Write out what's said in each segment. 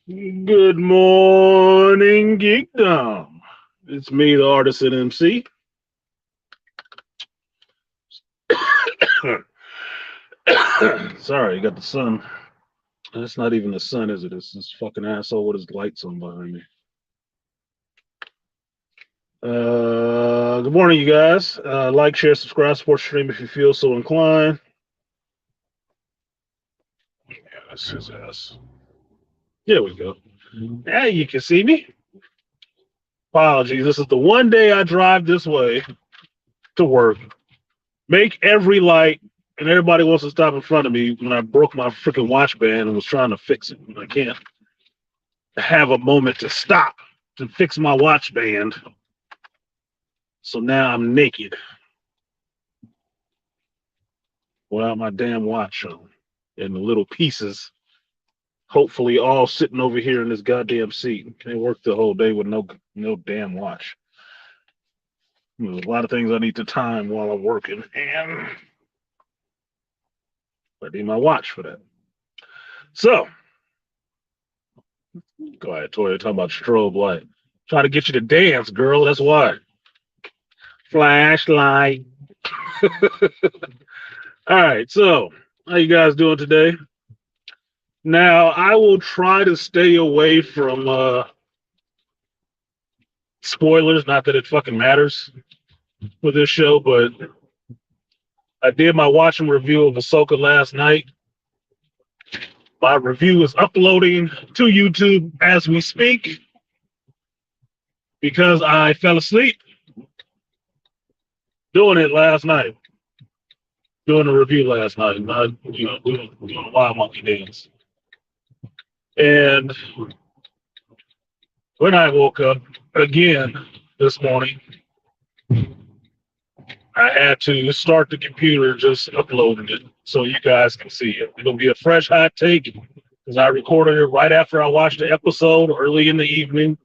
Good morning, Geekdom. It's me, the artisan MC. Sorry, you got the sun. That's not even the sun, is it? It's this fucking asshole with his lights on behind me. Good morning, you guys. Like, share, subscribe, support stream if you feel so inclined. Yeah, that's his ass. There we go. Now you can see me. Apologies. This is the one day I drive this way to work. Make every light, and everybody wants to stop in front of me when I broke my freaking watch band and was trying to fix it. I can't have a moment to stop to fix my watch band. So now I'm naked without my damn watch on and the little pieces, hopefully all sitting over here in this goddamn seat. Can't work the whole day with no damn watch. There's a lot of things I need to time while I'm working, and I need my watch for that. So, go ahead, Toya, talking about strobe light. Trying to get you to dance, girl. That's why. Flashlight. All right, so how you guys doing today? Now, I will try to stay away from spoilers. Not that it fucking matters for this show, but I did my watch and review of Soka last night. My review is uploading to YouTube as we speak because I fell asleep doing it last night. Doing a review last night, not doing a wild monkey dance. And when I woke up again this morning, I had to start the computer just uploading it so you guys can see it. It'll be a fresh hot take because I recorded it right after I watched the episode early in the evening.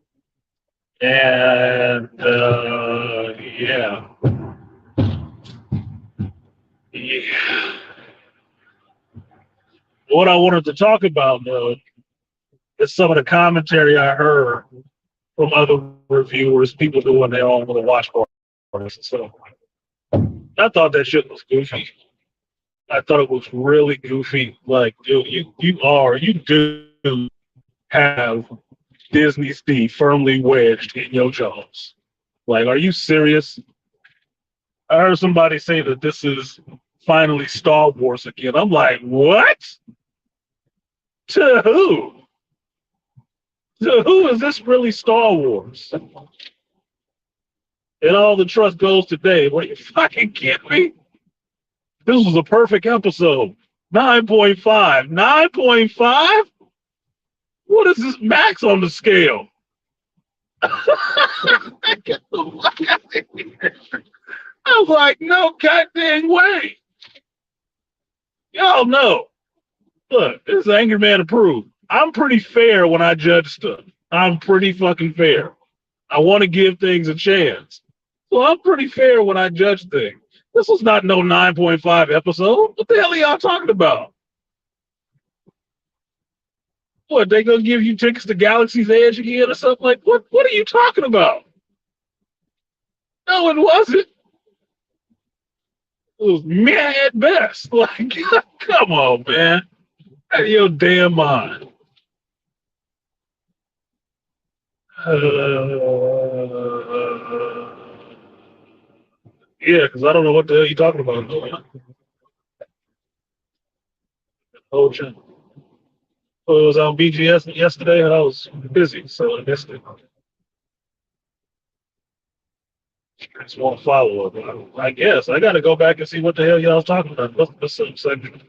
And yeah. What I wanted to talk about, though, is some of the commentary I heard from other reviewers, people doing their own little watch parties. So I thought that shit was goofy. I thought it was really goofy. Like, dude, you do have Disney Steve firmly wedged in your jaws. Like, are you serious? I heard somebody say that this is finally Star Wars again. I'm like, what? To who? To who is this really Star Wars? And all the trust goes to Dave. What, are you fucking kidding me? This was a perfect episode. 9.5. 9.5? What is this max on the scale? Get the fuck out of here. I was like, no goddamn way. Y'all know. Look, this is Angry Man approved. I'm pretty fair when I judge stuff. I'm pretty fucking fair. I want to give things a chance. So I'm pretty fair when I judge things. This was not no 9.5 episode. What the hell are y'all talking about? What, they gonna give you tickets to Galaxy's Edge again or something? Like, what are you talking about? No, it wasn't. It was meh at best. Like, come on, man. Out of your damn mind. Yeah, because I don't know what the hell you're talking about. Oh, shit. Well, it was on BGS yesterday, and I was busy, so I missed it. I just want to follow up. I guess I got to go back and see what the hell y'all was talking about. What's the subsection?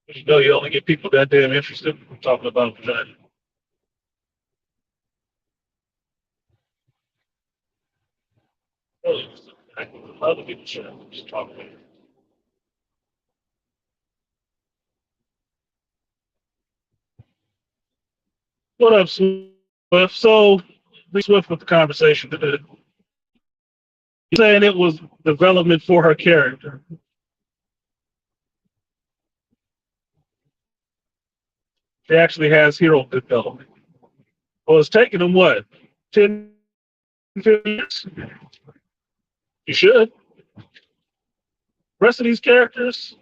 You know, you only get people that damn interested in talking about vagina. Really, other people should just talk about it. What up, Swift? So, be Swift with the conversation today. You're saying it was development for her character. She actually has hero development. Well, it's taking them what, 10, 15 years? You should. Rest of these characters,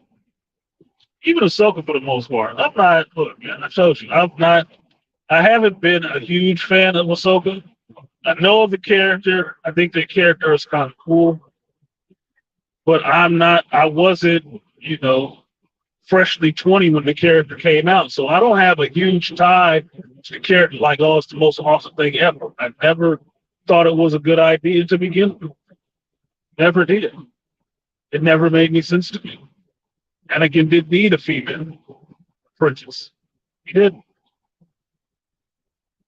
even Ahsoka for the most part. I'm not. Look, man, I told you, I'm not. I haven't been a huge fan of Ahsoka. I know of the character. I think the character is kind of cool, but I'm not. I wasn't, freshly 20 when the character came out, so I don't have a huge tie to the character. Like, oh, it's the most awesome thing ever. I never thought it was a good idea to begin with. Never did. It never made any sense to me. Anakin didn't need a female princess. He didn't.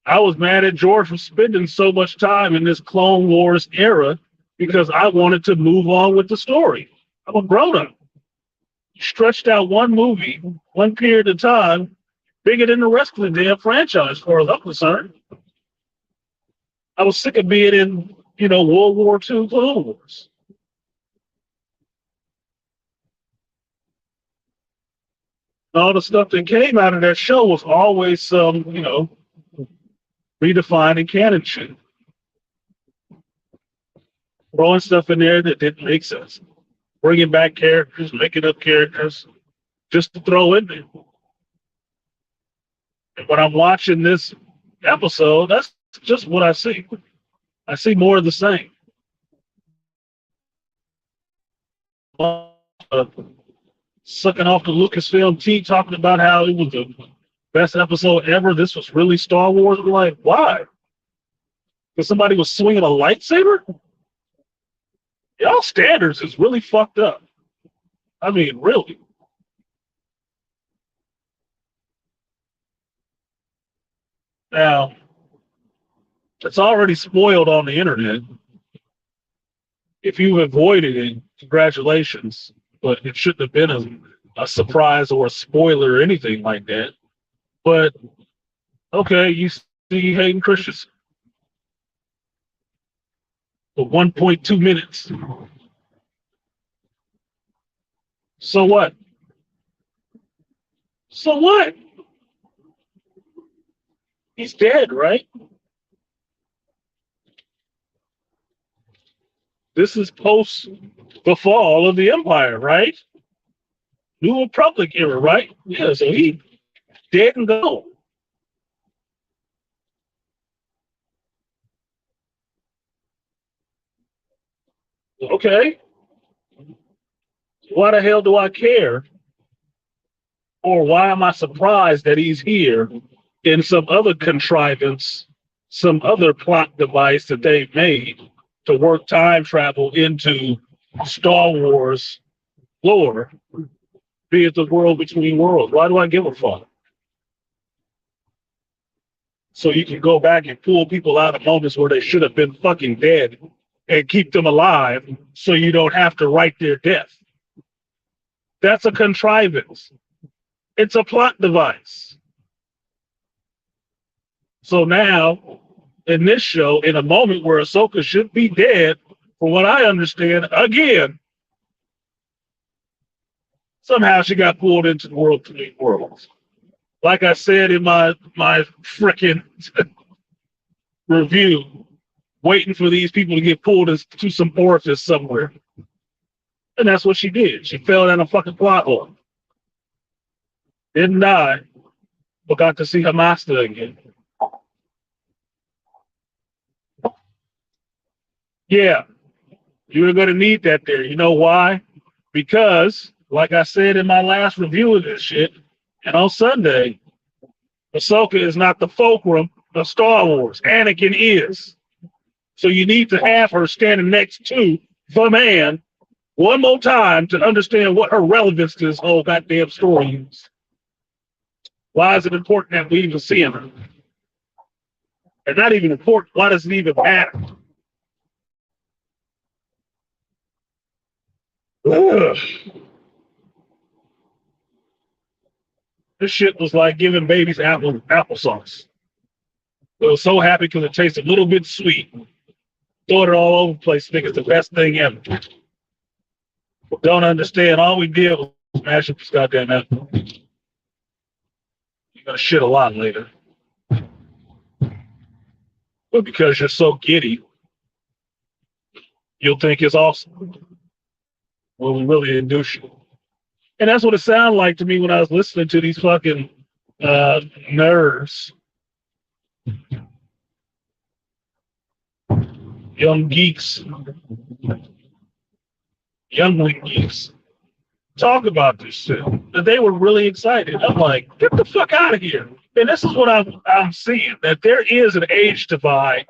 I was mad at George for spending so much time in this Clone Wars era because I wanted to move on with the story. I'm a grown up. Stretched out one movie, one period of time, bigger than the rest of the damn franchise, as far as I'm concerned. I was sick of being in, World War II Clone Wars. All the stuff that came out of that show was always some, redefining canon shit. Throwing stuff in there that didn't make sense. Bringing back characters, making up characters, just to throw in there. And when I'm watching this episode, that's just what I see. I see more of the same. Sucking off the Lucasfilm tea, talking about how it was the best episode ever. This was really Star Wars. I'm like, why? Because somebody was swinging a lightsaber? Y'all standards is really fucked up. I mean, really. Now, it's already spoiled on the internet. If you've avoided it, congratulations. But it shouldn't have been a surprise or a spoiler or anything like that. But, okay, you see Hayden Christensen for 1.2 minutes. So what? So what? He's dead, right? This is post the fall of the Empire, right? New Republic era, right? Yeah, so he dead and gone. Okay. Why the hell do I care? Or why am I surprised that he's here in some other contrivance, some other plot device that they've made to work time travel into Star Wars lore, be it the world between worlds? Why do I give a fuck? So you can go back and pull people out of moments where they should have been fucking dead and keep them alive so you don't have to write their death. That's a contrivance. It's a plot device. So now, in this show, in a moment where Ahsoka should be dead, from what I understand, again, somehow she got pulled into the world between worlds. Like I said in my freaking review, waiting for these people to get pulled into some orifice somewhere. And that's what she did. She fell down a fucking plot hole. Didn't die, but got to see her master again. Yeah, you're going to need that there. You know why? Because, like I said in my last review of this shit, and on Sunday, Ahsoka is not the fulcrum of Star Wars. Anakin is. So you need to have her standing next to the man one more time to understand what her relevance to this whole goddamn story is. Why is it important that we even see her? And not even important, why does it even matter? Ugh. This shit was like giving babies applesauce. They were so happy because it tastes a little bit sweet. Throw it all over the place, think it's the best thing ever. But don't understand, all we did was smash up this goddamn apple. You're gonna shit a lot later. But because you're so giddy, you'll think it's awesome. Well, we really induce you. And that's what it sounded like to me when I was listening to these fucking nerds, young geeks, youngling geeks, talk about this shit. That they were really excited. I'm like, get the fuck out of here. And this is what I'm seeing, that there is an age divide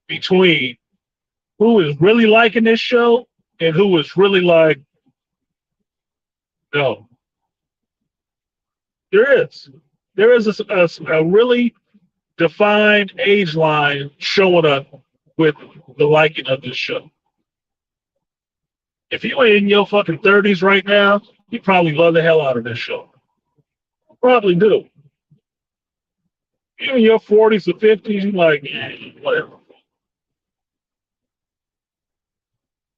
between who is really liking this show and who is really like, no. There is. There is a really defined age line showing up with the liking of this show. If you ain't in your fucking 30s right now, you probably love the hell out of this show. Probably do. You in your 40s or 50s, you're like, whatever.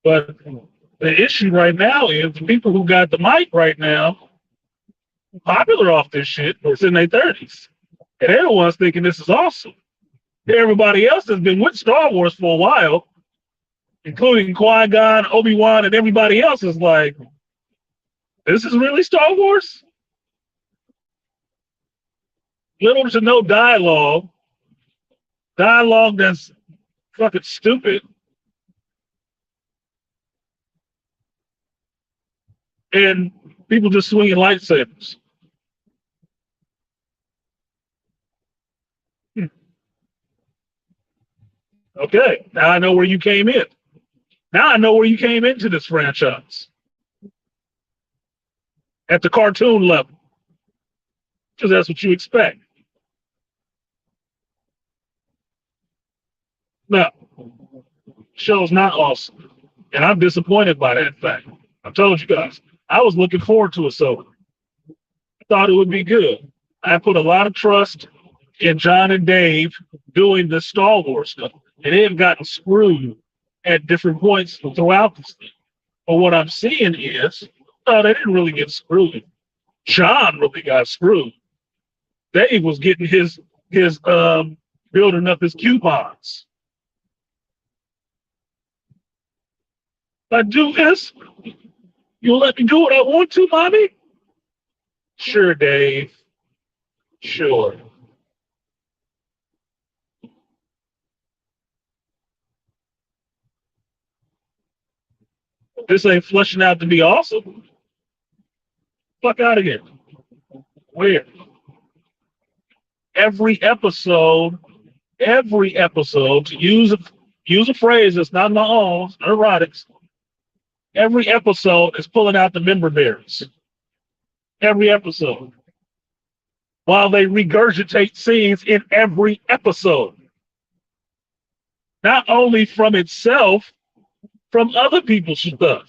But the issue right now is the people who got the mic right now, popular off this shit, is in their 30s. And they're the ones thinking this is awesome. Everybody else has been with Star Wars for a while, including Qui-Gon, Obi-Wan, and everybody else is like, this is really Star Wars? Little to no dialogue. Dialogue that's fucking stupid. And people just swinging lightsabers. Okay, now I know where you came in. Now I know where you came into this franchise. At the cartoon level. Because that's what you expect. No, show's not awesome. And I'm disappointed by that fact. I told you guys, I was looking forward to a Soka. I thought it would be good. I put a lot of trust in John and Dave doing the Star Wars stuff. And they have gotten screwed at different points throughout this thing. But what I'm seeing is, no, they didn't really get screwed. John really got screwed. Dave was getting his building up his coupons. If I do this, you'll let me do what I want to, mommy? Sure, Dave. Sure. This ain't fleshing out to be awesome. Fuck out of here. Where? Every episode, to use a phrase that's not my own, erotics. Every episode is pulling out the member berries. Every episode. While they regurgitate scenes in every episode. Not only from itself, from other people's stuff.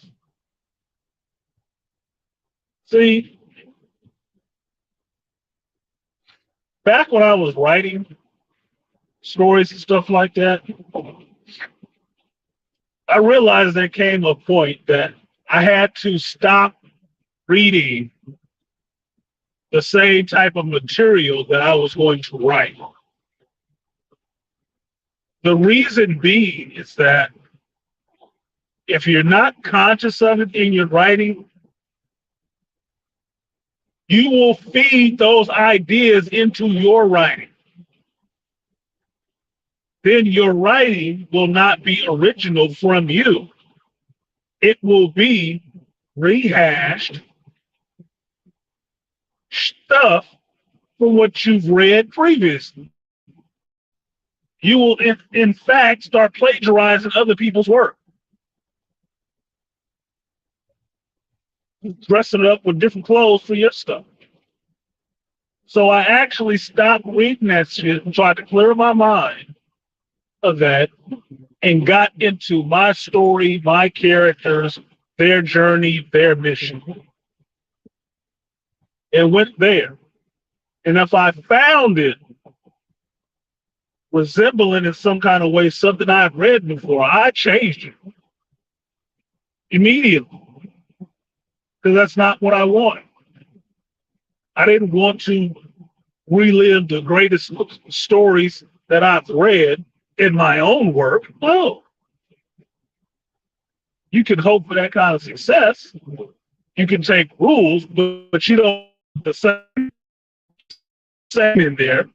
See, back when I was writing stories and stuff like that, I realized there came a point that I had to stop reading the same type of material that I was going to write. The reason being is that if you're not conscious of it in your writing, you will feed those ideas into your writing. Then your writing will not be original from you. It will be rehashed stuff from what you've read previously. You will, in fact, start plagiarizing other people's work. Dressing it up with different clothes for your stuff. So I actually stopped reading that shit and tried to clear my mind of that and got into my story, my characters, their journey, their mission. And went there. And if I found it resembling in some kind of way something I've read before, I changed it immediately. Because that's not what I wanted. I didn't want to relive the greatest stories that I've read in my own work, no. You can hope for that kind of success. You can take rules, but you don't the same in there.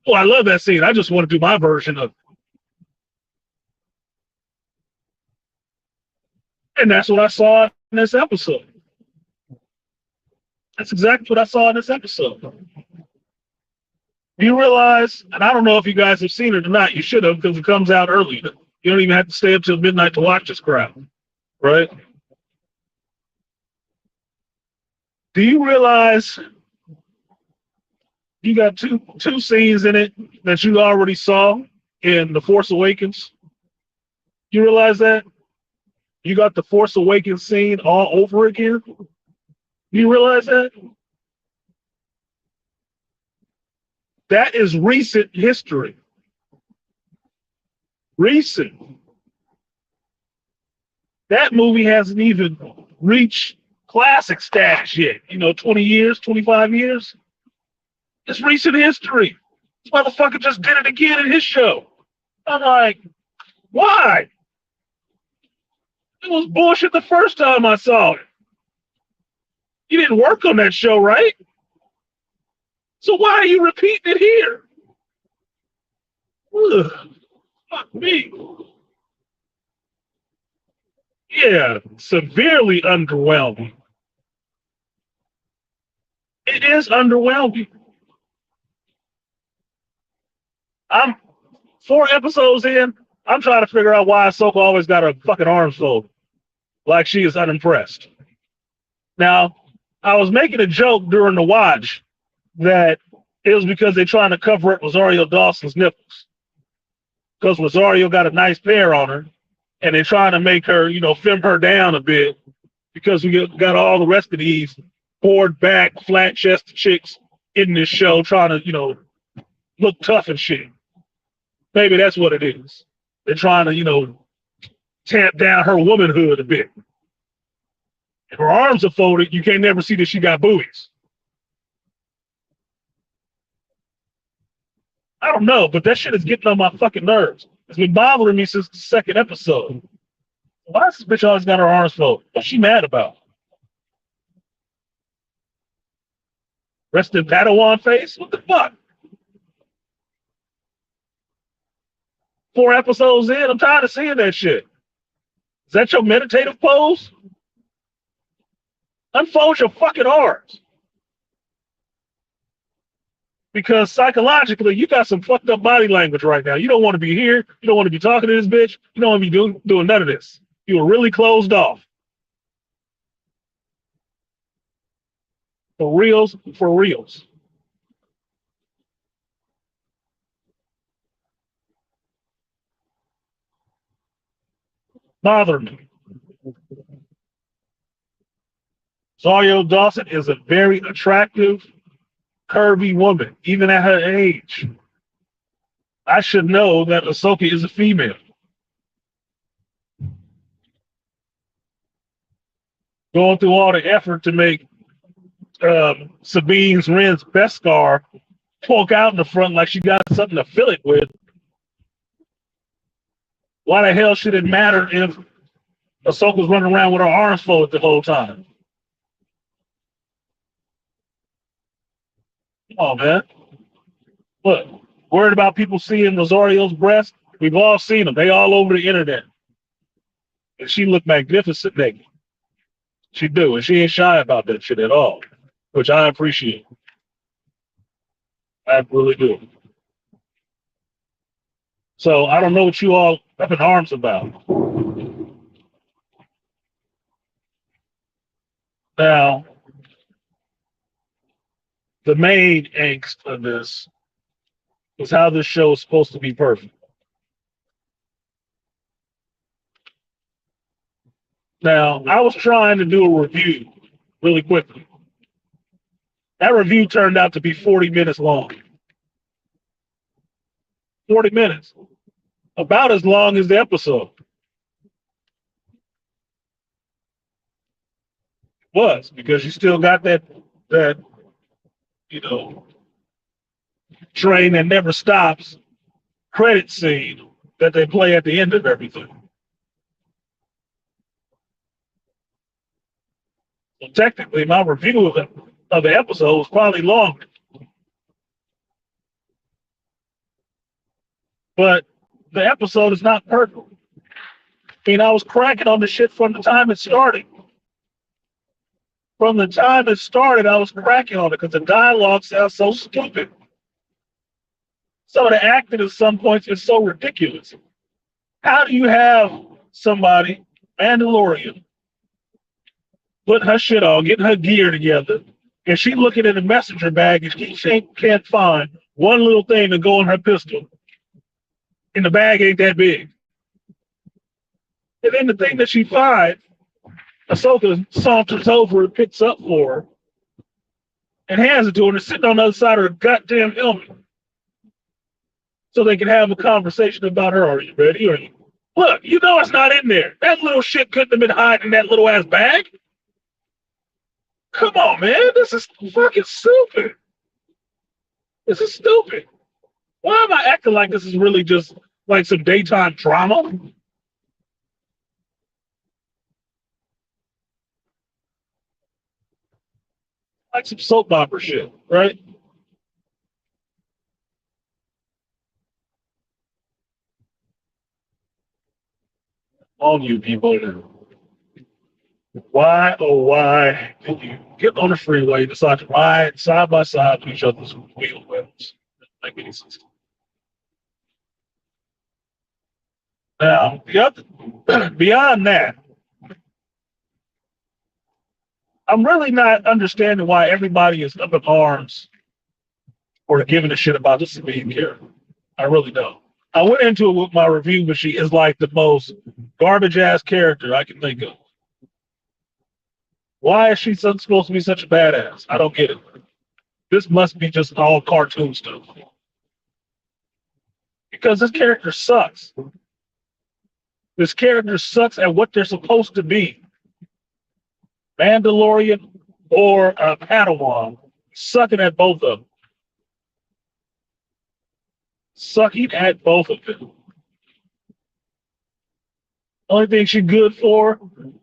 Oh, I love that scene. I just want to do my version of it. And that's what I saw in this episode. That's exactly what I saw in this episode. Do you realize, and I don't know if you guys have seen it or not, you should have because it comes out early. You don't even have to stay up till midnight to watch this crap, right? Do you realize you got two scenes in it that you already saw in The Force Awakens? You realize that? You got the Force Awakens scene all over again? You realize that? That is recent history. Recent. That movie hasn't even reached classic status yet. 20 years, 25 years. It's recent history. This motherfucker just did it again in his show. I'm like, why? It was bullshit the first time I saw it. You didn't work on that show, right? So why are you repeating it here? Ugh, fuck me. Yeah, severely underwhelming. It is underwhelming. I'm 4 episodes in. I'm trying to figure out why Soka always got her fucking arms folded, like she is unimpressed. Now, I was making a joke during the watch that it was because they're trying to cover up Rosario Dawson's nipples, because Rosario got a nice pair on her, and they're trying to make her, film her down a bit, because we got all the rest of these board back, flat chested chicks in this show trying to, look tough and shit. Maybe that's what it is. They're trying to, tamp down her womanhood a bit. If her arms are folded, you can't never see that she got boobies. I don't know, but that shit is getting on my fucking nerves. It's been bothering me since the second episode. Why does this bitch always got her arms folded? What's she mad about? Rest in Padawan face? What the fuck? 4 episodes in, I'm tired of seeing that shit. Is that your meditative pose? Unfold your fucking arms. Because psychologically, you got some fucked up body language right now. You don't want to be here. You don't want to be talking to this bitch. You don't want to be doing none of this. You were really closed off. For reals, for reals. Bother me. Rosario Dawson is a very attractive, curvy woman, even at her age. I should know that Ahsoka is a female. Going through all the effort to make Sabine's Wren's Beskar poke out in the front like she got something to fill it with. Why the hell should it matter if Ahsoka's running around with her arms folded the whole time? Come on, man. Look, worried about people seeing Rosario's breast? We've all seen them. They all over the internet. And she looked magnificent naked. She do, and she ain't shy about that shit at all, which I appreciate. I really do. So I don't know what you all up in arms about. Now, the main angst of this is how this show is supposed to be perfect. Now, I was trying to do a review really quickly. That review turned out to be 40 minutes long. 40 minutes. About as long as the episode. Was, because you still got that train that never stops credit scene that they play at the end of everything. So technically, my review of the episode was probably longer, but the episode is not perfect. I mean, I was cracking on the shit from the time it started. From the time it started, I was cracking on it because the dialogue sounds so stupid. Some of the acting at some points is so ridiculous. How do you have somebody, Mandalorian, putting her shit on, getting her gear together, and she looking in the messenger bag and she can't find one little thing to go in her pistol, and the bag ain't that big. And then the thing that she finds, Ahsoka saunters over and picks up for her and hands it to her and is sitting on the other side of her goddamn helmet so they can have a conversation about her. Are you ready? Are you? Look, you know it's not in there. That little shit couldn't have been hiding in that little ass bag. Come on, man. This is fucking stupid. This is stupid. Why am I acting like this is really just like some daytime drama? Like some soap opera shit, right? All you people. Why, oh, why did you get on the freeway, decide to ride side by side to each other's wheel wells? Make any sense. Now, beyond that, I'm really not understanding why everybody is up in arms or giving a shit about this main character. I really don't. I went into it with my review, but she is like the most garbage ass character I can think of. Why is she supposed to be such a badass? I don't get it. This must be just all cartoon stuff. Because this character sucks. This character sucks at what they're supposed to be. Mandalorian or a Padawan. Sucking at both of them. Sucking at both of them. Only thing she's good for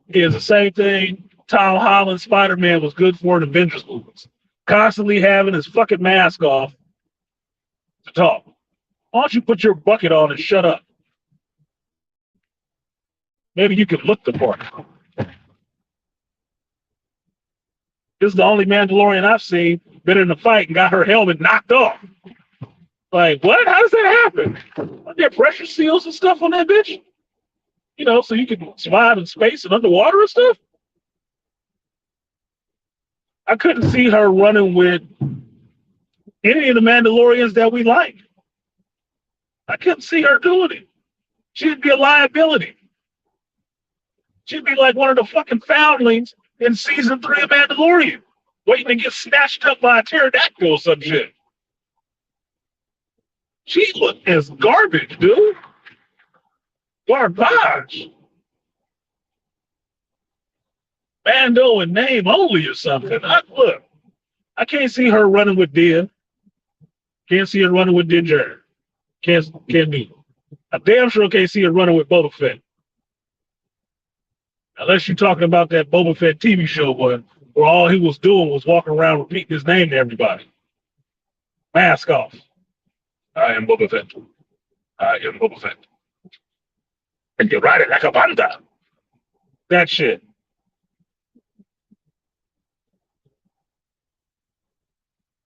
is the same thing Tom Holland Spider-Man was good for in Avengers movies. Constantly having his fucking mask off to talk. Why don't you put your bucket on and shut up? Maybe you can look the part. This is the only Mandalorian I've seen been in a fight and got her helmet knocked off. Like, what? How does that happen? Aren't there pressure seals and stuff on that bitch? You know, so you can survive in space and underwater and stuff? I couldn't see her running with any of the Mandalorians that we like. I couldn't see her doing it. She'd be a liability. She'd be like one of the fucking foundlings in season 3 of Mandalorian, waiting to get snatched up by a pterodactyl or some shit. She looked as garbage, dude. Garbage. Mando in name only or something. Look, I can't see her running with Din. Can't see her running with Din Djarin. Can't be. I damn sure can't see her running with Boba Fett. Unless you're talking about that Boba Fett TV show where all he was doing was walking around repeating his name to everybody. Mask off. I am Boba Fett. I am Boba Fett. And you ride it like a panda. That shit.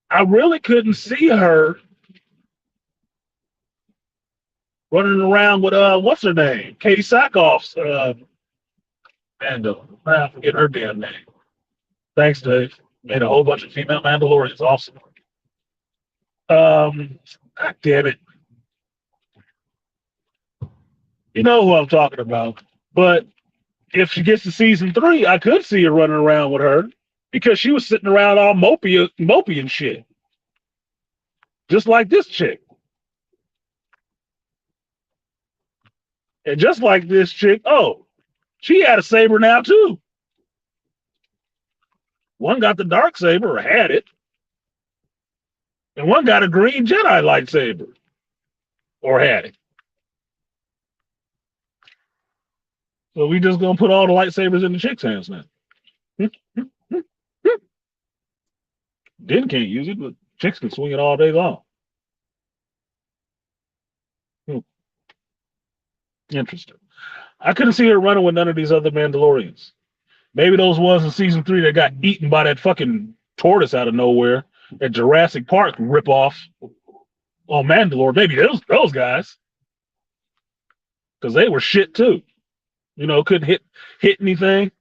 I really couldn't see her running around with what's her name? Katie Sackhoff's Mando. I forget her damn name. Thanks, Dave. Made a whole bunch of female Mandalorians. Awesome. God damn it. You know who I'm talking about. But if she gets to season 3, I could see her running around with her because she was sitting around all mopey and shit. Just like this chick. And just like this chick, she had a saber now too. One got the dark saber, or had it. And one got a green Jedi lightsaber. or had it. So we just gonna put all the lightsabers in the chicks' hands now. Den can't use it, but chicks can swing it all day long. Interesting. I couldn't see her running with none of these other Mandalorians. Maybe those ones in season 3 that got eaten by that fucking tortoise out of nowhere at Jurassic Park ripoff on Mandalore. Maybe those guys, because they were shit too. You know, couldn't hit anything.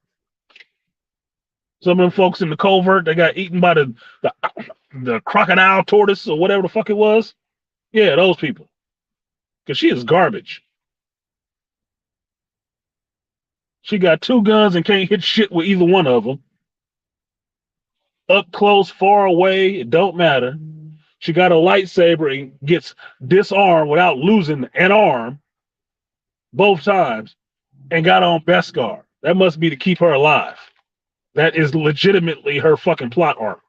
Some of them folks in the covert, they got eaten by the crocodile tortoise or whatever the fuck it was. Yeah, those people. Because she is garbage. She got 2 guns and can't hit shit with either one of them. Up close, far away, it don't matter. She got a lightsaber and gets disarmed without losing an arm both times and got on Beskar. That must be to keep her alive. That is legitimately her fucking plot arc.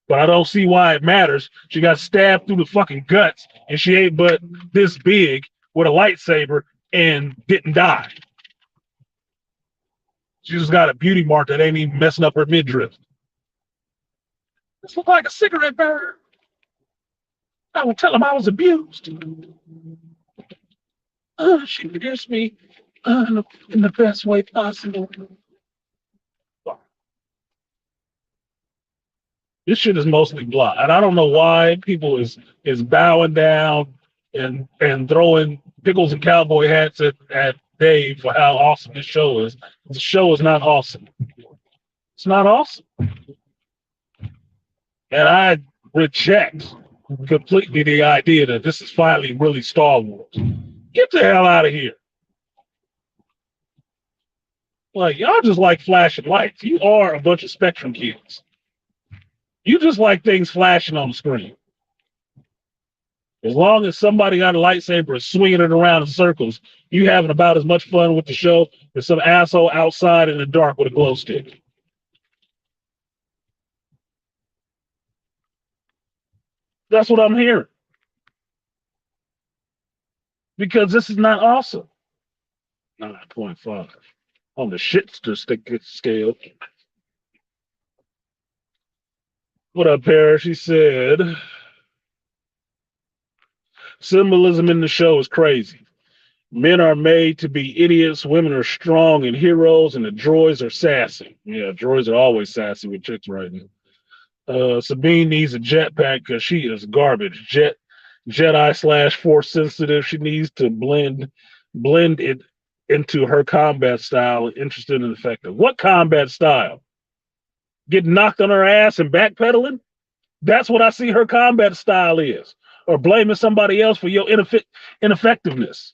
But I don't see why it matters. She got stabbed through the fucking guts and she ain't but this big with a lightsaber and didn't die. She just got a beauty mark that ain't even messing up her midriff. This looks like a cigarette burn. I would tell him I was abused. She abused me in the best way possible. This shit is mostly blah, and I don't know why people is bowing down and throwing pickles and cowboy hats at Dave for how awesome this show is. The show is not awesome. It's not awesome, and I reject completely the idea that this is finally really Star Wars. Get the hell out of here! Like, y'all just like flashing lights. You are a bunch of Spectrum kids. You just like things flashing on the screen. As long as somebody got a lightsaber and swinging it around in circles, you having about as much fun with the show as some asshole outside in the dark with a glow stick. That's what I'm hearing. Because this is not awesome. 9.5 on the shitster stick scale. What up, Paris? She said, symbolism in the show is crazy. Men are made to be idiots, women are strong and heroes, and the droids are sassy. Yeah, droids are always sassy with chicks right now. Sabine needs a jetpack because she is garbage. Jedi / Force sensitive. She needs to blend it into her combat style. Interested and effective. What combat style? Getting knocked on her ass and backpedaling? That's what I see her combat style is. Or blaming somebody else for your ineffectiveness.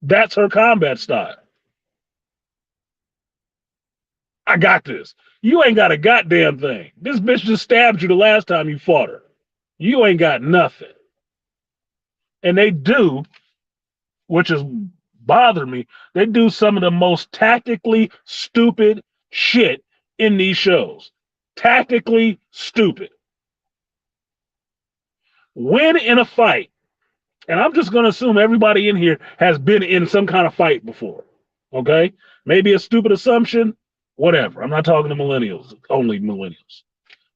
That's her combat style. I got this. You ain't got a goddamn thing. This bitch just stabbed you the last time you fought her. You ain't got nothing. And they do, which is bothering me, they do some of the most tactically stupid shit in these shows. Tactically stupid. When in a fight, and I'm just going to assume everybody in here has been in some kind of fight before, okay? Maybe a stupid assumption, whatever. I'm not talking to millennials, only millennials.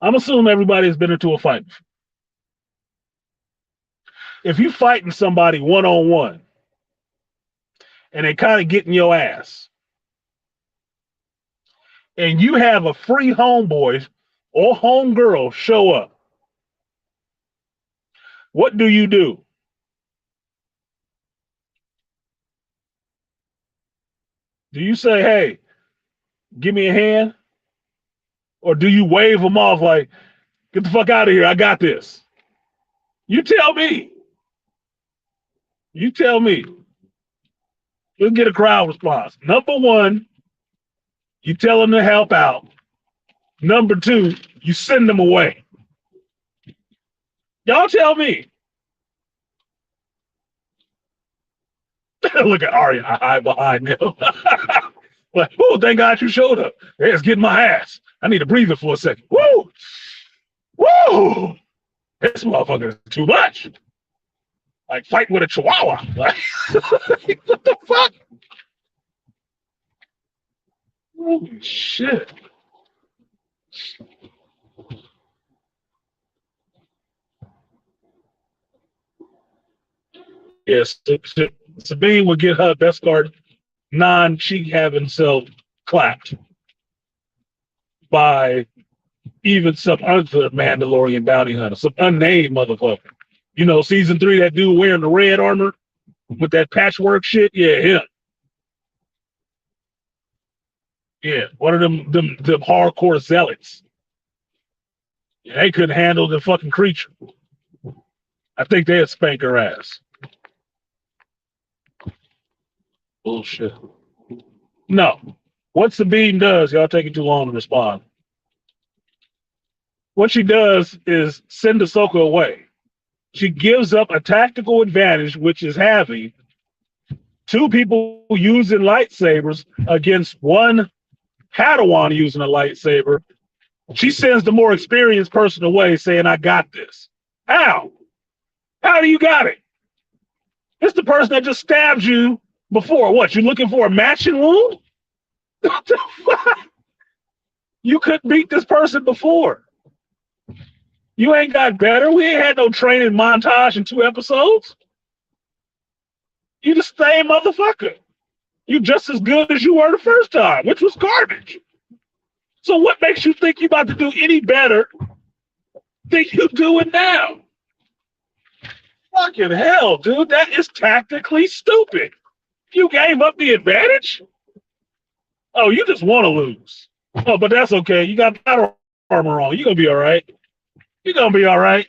I'm assuming everybody has been into a fight before. If you fighting somebody one-on-one and they kind of getting your ass, and you have a free homeboy or homegirl show up, what do you do? Do you say, hey, give me a hand? Or do you wave them off like, get the fuck out of here, I got this? You tell me. You tell me. You'll get a crowd response. Number one, you tell them to help out. Number two, you send them away. Y'all tell me. Look at Arya, I hide behind him. Like, oh, thank God you showed up. It's getting my ass. I need to breathe it for a second. Woo! Woo! This motherfucker is too much. Like fight with a chihuahua. Like, what the fuck? Holy shit. Yes, Sabine would get her best card non-cheek having self clapped by even some other Mandalorian bounty hunter, some unnamed motherfucker. You know, season 3, that dude wearing the red armor with that patchwork shit. Yeah, him. Yeah, one of them hardcore zealots. Yeah, they couldn't handle the fucking creature. I think they'd spank her ass. Bullshit. No. What Sabine does, y'all taking too long to respond. What she does is send Ahsoka away. She gives up a tactical advantage, which is having 2 people using lightsabers against 1 Padawan using a lightsaber. She sends the more experienced person away saying, I got this. How? How do you got it? It's the person that just stabbed you before. What, you looking for a matching wound? What the fuck? You couldn't beat this person before. You ain't got better. We ain't had no training montage in 2 episodes. You the same motherfucker. You just as good as you were the first time, which was garbage. So what makes you think you about to do any better than you doing now? Fucking hell, dude. That is tactically stupid. You gave up the advantage? Oh, you just want to lose. Oh, but that's okay. You got battle armor on. You're going to be all right. You're going to be all right.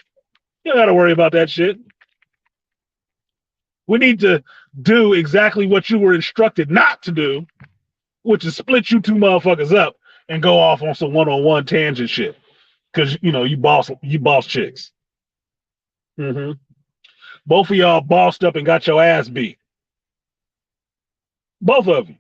You don't got to worry about that shit. We need to do exactly what you were instructed not to do, which is split you 2 motherfuckers up and go off on some one-on-one tangent shit. Because, you know, you boss chicks. Mm-hmm. Both of y'all bossed up and got your ass beat. Both of you.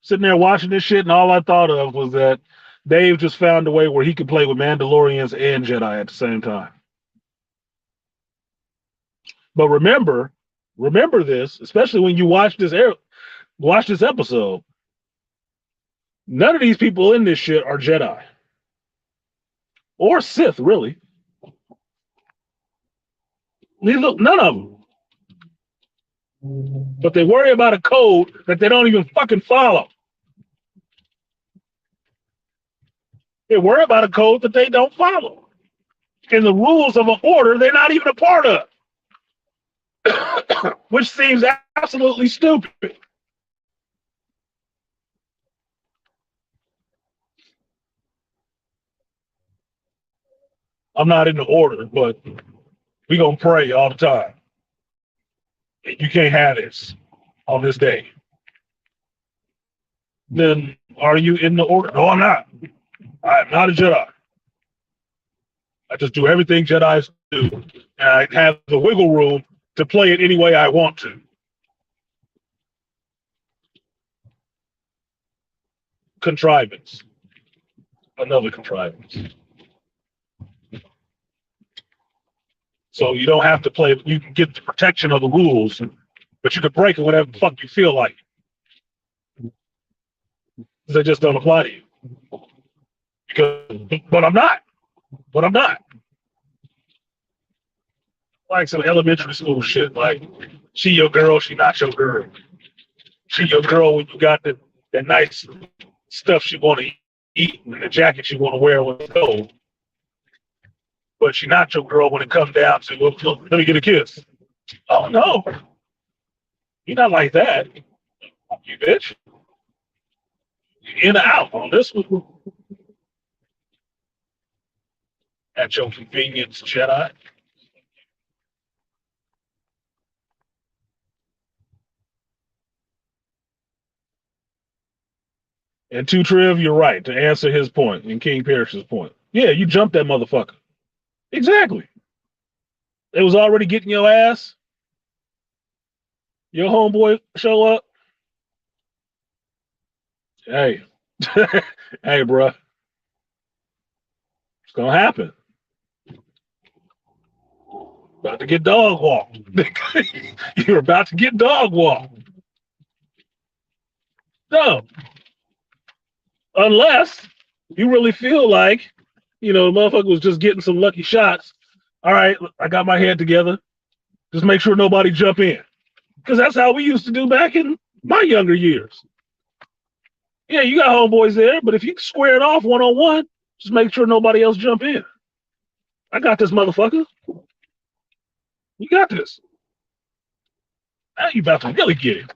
Sitting there watching this shit, and all I thought of was that Dave just found a way where he could play with Mandalorians and Jedi at the same time. But remember this, especially when you watch this episode. None of these people in this shit are Jedi or Sith, really. None of them. But they worry about a code that they don't even fucking follow. They worry about a code that they don't follow. And the rules of an order they're not even a part of. Which seems absolutely stupid. I'm not in the order, but we gonna pray all the time. You can't have this on this day. Then are you in the order? No, I'm not. I'm not a Jedi. I just do everything Jedis do. And I have the wiggle room to play it any way I want to. Contrivance. Another contrivance. So you don't have to play, you can get the protection of the rules, but you can break it whatever the fuck you feel like. They just don't apply to you. But I'm not. Like some elementary school shit, like she your girl, she not your girl. She your girl when you got the nice stuff she want to eat and the jacket she want to wear when it's cold. But she not your girl when it comes down to, well, let me get a kiss. Oh, no. You're not like that. You bitch. You're in or out on this one. At your convenience, Jedi. And to Triv, you're right, to answer his point and King Parrish's point. Yeah, you jumped that motherfucker. Exactly. It was already getting your ass. Your homeboy show up. Hey, hey, bro, it's gonna happen. About to get dog walked. You're about to get dog walked. No, unless you really feel like, the motherfucker was just getting some lucky shots. All right, I got my head together. Just make sure nobody jump in. Because that's how we used to do back in my younger years. Yeah, you got homeboys there, but if you square it off one-on-one, just make sure nobody else jump in. I got this motherfucker. You got this. Now you about to really get it.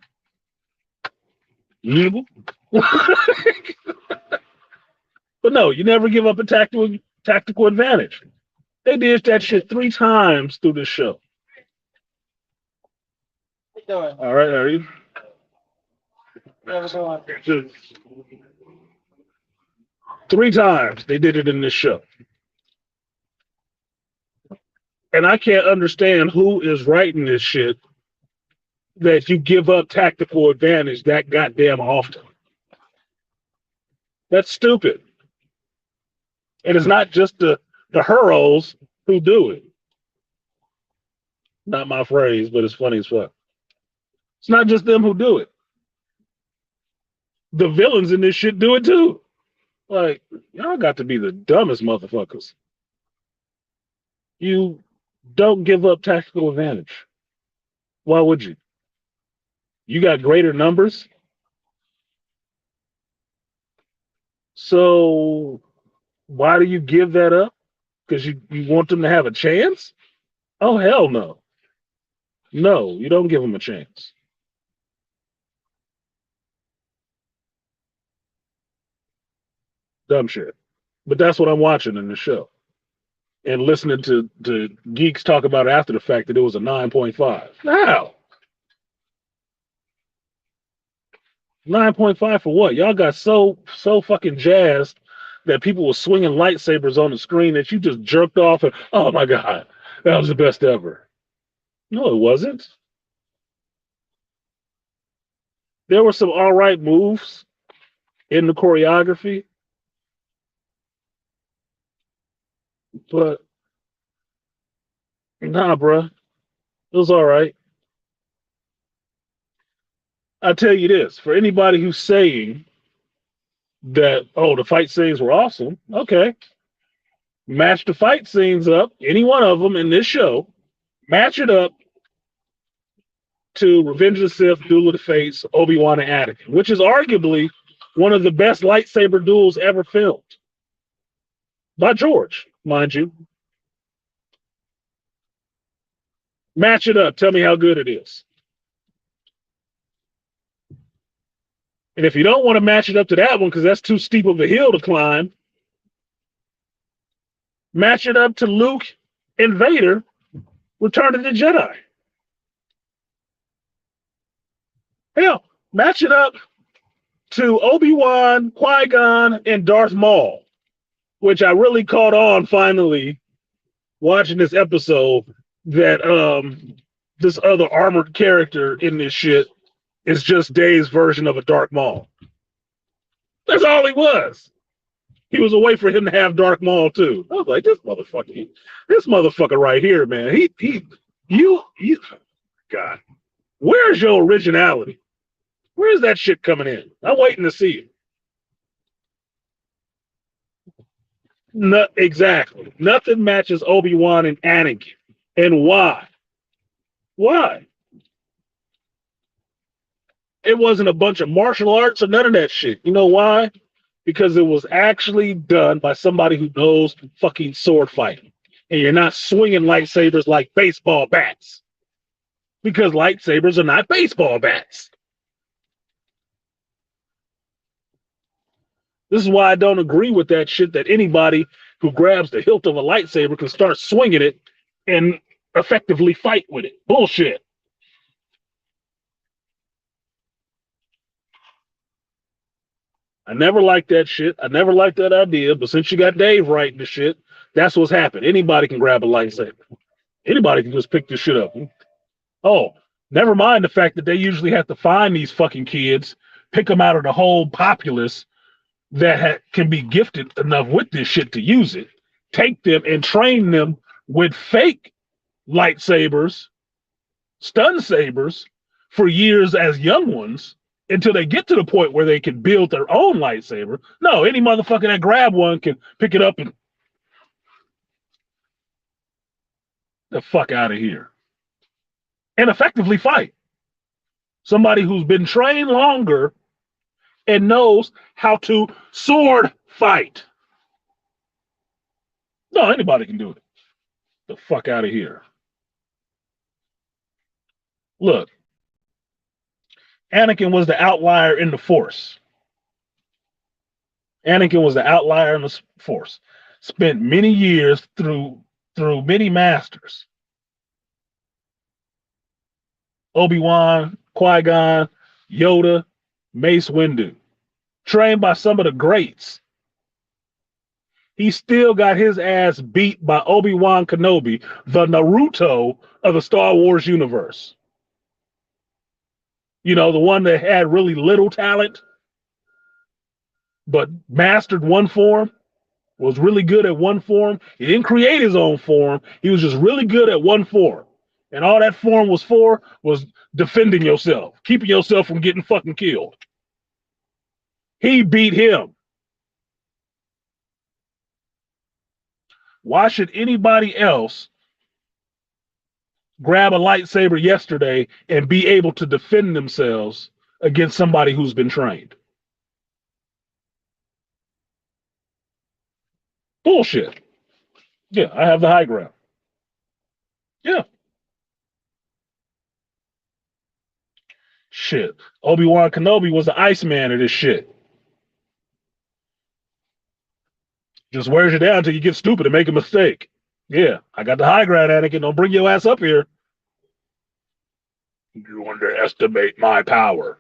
But no, you never give up a tactical advantage. They did that shit 3 times through this show. What you doing? All right, are you? What's going on? 3 times they did it in this show. And I can't understand who is writing this shit that you give up tactical advantage that goddamn often. That's stupid. And it's not just the heroes who do it. Not my phrase, but it's funny as fuck. It's not just them who do it. The villains in this shit do it too. Like, y'all got to be the dumbest motherfuckers. You don't give up tactical advantage. Why would you? You got greater numbers. So why do you give that up? Because you want them to have a chance? Oh, hell no. No, you don't give them a chance. Dumb shit. But that's what I'm watching in the show. And listening to geeks talk about after the fact that it was a 9.5. How? 9.5 for what? Y'all got so fucking jazzed that people were swinging lightsabers on the screen that you just jerked off and, oh my God, that was the best ever. No, it wasn't. There were some all right moves in the choreography, but nah, bruh, it was all right. I tell you this, for anybody who's saying that, oh, the fight scenes were awesome, okay, match the fight scenes up, any one of them in this show, match it up to Revenge of the Sith, Duel of the Fates, Obi-Wan and Anakin, which is arguably one of the best lightsaber duels ever filmed. By George, mind you. Match it up. Tell me how good it is. And if you don't want to match it up to that one because that's too steep of a hill to climb, match it up to Luke and Vader, Return of the Jedi. Hell, match it up to Obi-Wan, Qui-Gon, and Darth Maul, which I really caught on finally watching this episode that this other armored character in this shit is just Dave's version of a Darth Maul. That's all he was. He was a way for him to have Darth Maul too. I was like, this motherfucker right here, man. You, God, where's your originality? Where's that shit coming in? I'm waiting to see it. No, exactly. Nothing matches Obi-Wan and Anakin. And why? Why? It wasn't a bunch of martial arts or none of that shit. You know why? Because it was actually done by somebody who knows fucking sword fighting. And you're not swinging lightsabers like baseball bats. Because lightsabers are not baseball bats. This is why I don't agree with that shit that anybody who grabs the hilt of a lightsaber can start swinging it and effectively fight with it. Bullshit. I never liked that shit. I never liked that idea. But since you got Dave writing the shit, that's what's happened. Anybody can grab a lightsaber. Anybody can just pick this shit up. Oh, never mind the fact that they usually have to find these fucking kids pick them out of the whole populace that can be gifted enough with this shit to use it, take them and train them with fake lightsabers, stun sabers, for years as young ones until they get to the point where they can build their own lightsaber. No, any motherfucker that grab one can pick it up and the fuck out of here and effectively fight. Somebody who's been trained longer and knows how to sword fight. No, anybody can do it. The fuck out of here. Look, Anakin was the outlier in the Force. Anakin was the outlier in the Force. Spent many years through many masters. Obi-Wan, Qui-Gon, Yoda, Mace Windu. Trained by some of the greats. He still got his ass beat by Obi-Wan Kenobi, the Naruto of the Star Wars universe. You know, the one that had really little talent, but mastered one form, was really good at one form. He didn't create his own form. He was just really good at one form. And all that form was for was defending yourself, keeping yourself from getting fucking killed. He beat him. Why should anybody else grab a lightsaber yesterday and be able to defend themselves against somebody who's been trained? Bullshit. Yeah, I have the high ground. Yeah. Shit. Obi-Wan Kenobi was the Iceman of this shit. Just wears you down until you get stupid and make a mistake. Yeah, I got the high ground, Anakin. Don't bring your ass up here. You underestimate my power.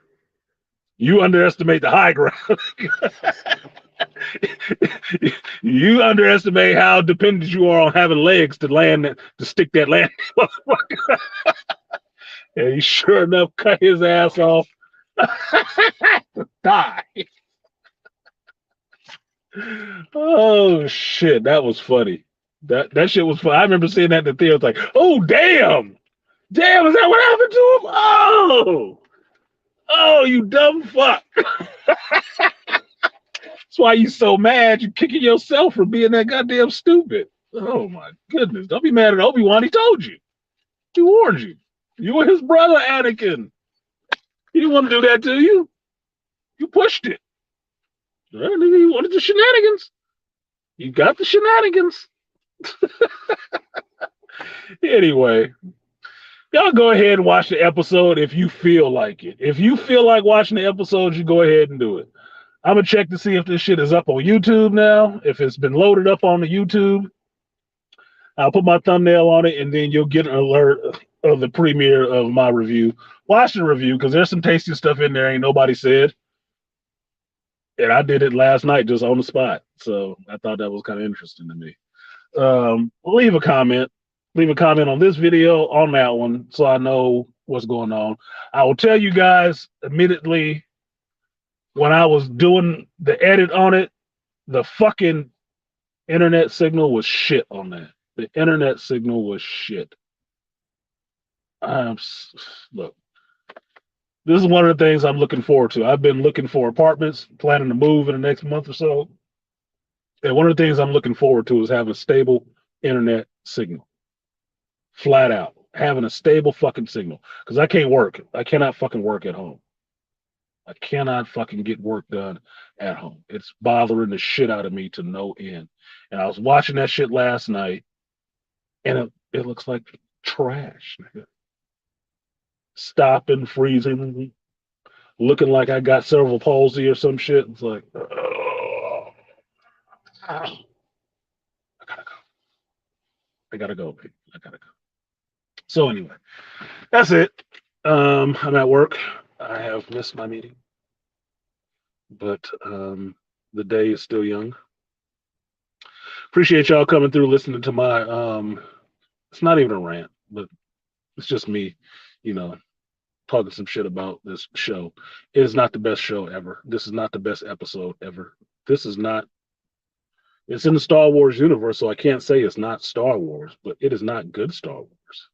You underestimate the high ground. You underestimate how dependent you are on having legs to land, to stick that landing. And he sure enough cut his ass off to die. Oh shit, that was funny. That shit was fun. I remember seeing that in the theater. It's like, oh damn, is that what happened to him? Oh, you dumb fuck. That's why you so mad. You kicking yourself for being that goddamn stupid. Oh my goodness. Don't be mad at Obi-Wan. He told you. He warned you. You and his brother, Anakin. He didn't want to do that to you. You pushed it. He wanted the shenanigans. You got the shenanigans. Anyway, y'all go ahead and watch the episode if you feel like it. If you feel like watching the episode, you go ahead and do it. I'm going to check to see if this shit is up on YouTube now. If it's been loaded up on the YouTube, I'll put my thumbnail on it, and then you'll get an alert of the premiere of my review. Watch the review, because there's some tasty stuff in there ain't nobody said. And I did it last night just on the spot. So I thought that was kind of interesting to me. Leave a comment. Leave a comment on this video, on that one, so I know what's going on. I will tell you guys immediately, when I was doing the edit on it, the fucking internet signal was shit on that. The internet signal was shit. Look, this is one of the things I'm looking forward to. I've been looking for apartments, planning to move in the next month or so. And one of the things I'm looking forward to is having a stable internet signal. Flat out. Having a stable fucking signal. Because I can't work. I cannot fucking work at home. I cannot fucking get work done at home. It's bothering the shit out of me to no end. And I was watching that shit last night, and it looks like trash. Stopping, freezing, looking like I got cerebral palsy or some shit. It's like, I gotta go. I gotta go, baby. I gotta go. So anyway, that's it. I'm at work. I have missed my meeting, but the day is still young. Appreciate y'all coming through, listening to my it's not even a rant, but it's just me, you know, talking some shit about this show. It is not the best show ever. This is not the best episode ever. This is not. It's in the Star Wars universe, so I can't say it's not Star Wars, but it is not good Star Wars.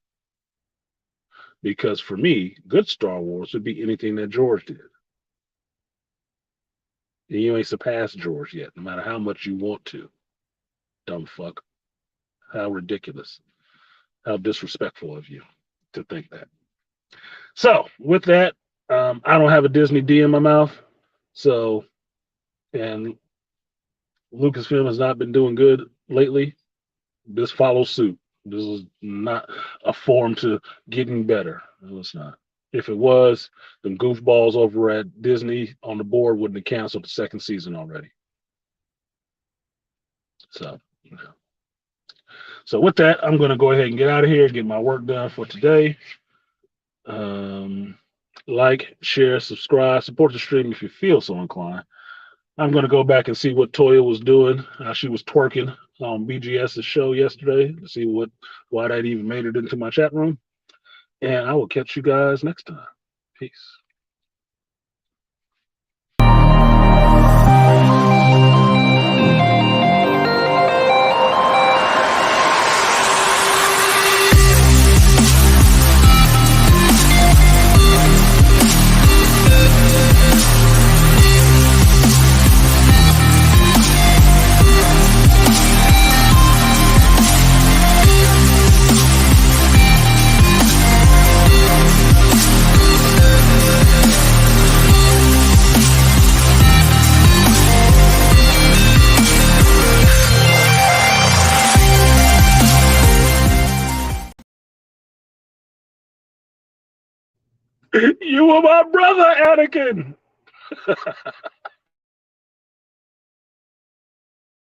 Because for me, good Star Wars would be anything that George did. And you ain't surpassed George yet, no matter how much you want to. Dumb fuck. How ridiculous. How disrespectful of you to think that. So, with that, I don't have a Disney D in my mouth. So, and Lucasfilm has not been doing good lately. This follows suit. This is not a form to getting better. No, it's not. If it was, the goofballs over at Disney on the board wouldn't have canceled the second season already. So, so with that, I'm going to go ahead and get out of here, get my work done for today. Like, share, subscribe, support the stream if you feel so inclined. I'm going to go back and see what Toya was doing. She was twerking on BGS's show yesterday to see why that even made it into my chat room. And I will catch you guys next time. Peace. You were my brother, Anakin.